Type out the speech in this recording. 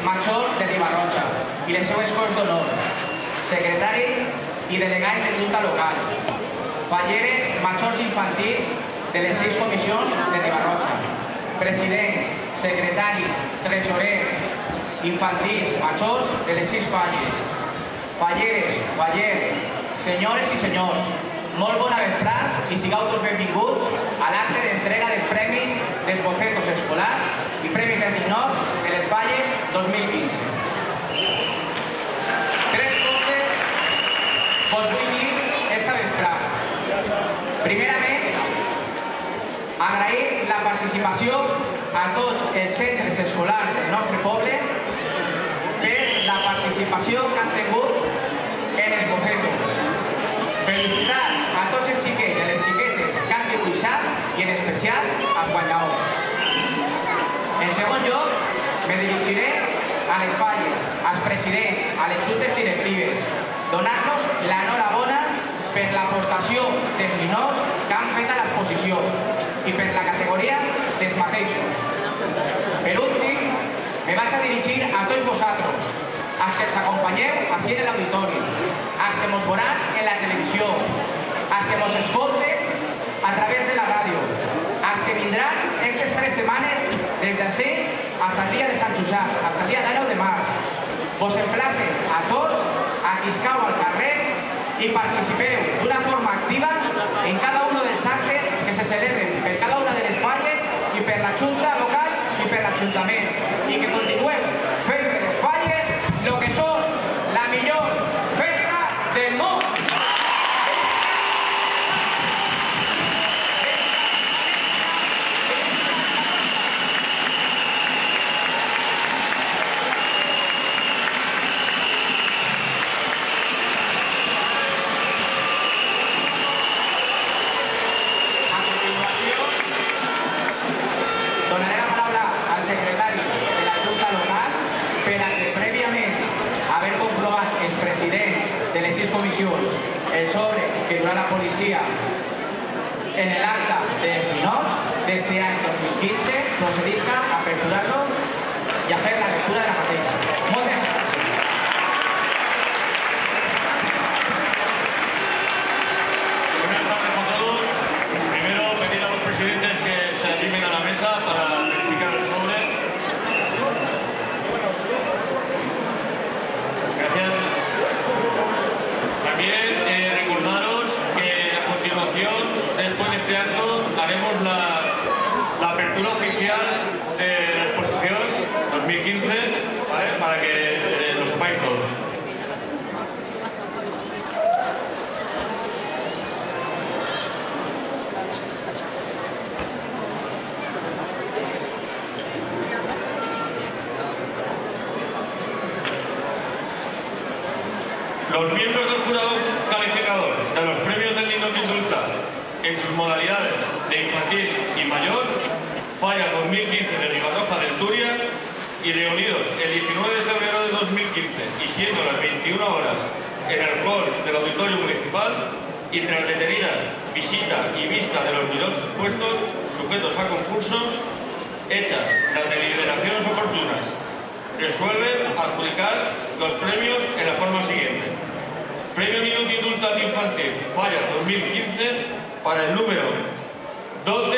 majors de Riba-roja i les seues corts d'honor, secretari i delegats de Junta Local, falleres majors infantils de les 6 comissions de Riba-roja, presidents, secretaris, tresorers, infantils majors de les 6 falles, falleres, fallers, senyores i senyors, molt bona vesprada i sigueu tots benvinguts a l'acte d'entrega dels premis dels bofetos escolars i Premi Bernat Hinault de les Falles 2015. Tres coses us vull dir esta vesprada. Primerament, agrair la participació a tots els centres escolars del nostre poble per la participació que han tingut en els bofetos. Felicitar a tots els xiquets i a les xiquetes que han dibuixat i en especial als guanyadors. En segon lloc, me dirigiré a les falles, als presidents, a les juntes directives, donar-nos l'enhorabona per l'aportació dels ninots que han fet a l'exposició i per la categoria dels mateixos. Per últim, me vaig a dirigir a tots vosaltres, als que ens acompanyeu ací en l'auditori, als que ens veuran en la televisió, als que ens escolten a través de la ràdio, als que vindran aquestes 3 setmanes des d'ací fins al dia de Sant Josep, fins al dia de 9 de març. Vos emplacen a tots a que iscau al carrer i participeu d'una forma activa en cada un dels actes que se celebren per cada una de les falles i per la Junta Local i per l'Ajuntament, i que continuem fent de les falles el que són la millor festa del món. El sobre que durà la policia en l'acte dels ninots d'este any 2015 procedisca a aperturar-lo i a fer la lectura de la mateixa. Moltes gràcies. Buenas tardes a todos. Primero pedir a los presidentes que se arrimen a la mesa para verificar el sobre. Gracias. También recordaros que a continuación, después de este acto, haremos la apertura oficial de la exposición 2015, ¿vale? Para que lo sepáis todos. Los miembros del jurado calificador de los premios del Niño que Indulta en sus modalidades de infantil y mayor, Falla 2015 de Riba-roja del Turia y reunidos el 19 de febrero de 2015 y siendo las 21 horas en el hall del Auditorio Municipal y tras detenida visita y vista de los niños expuestos sujetos a concurso, hechas las deliberaciones oportunas, resuelven adjudicar los premios en la forma siguiente. Premio Niño que Indulta Infantil Falla 2015 para el número 12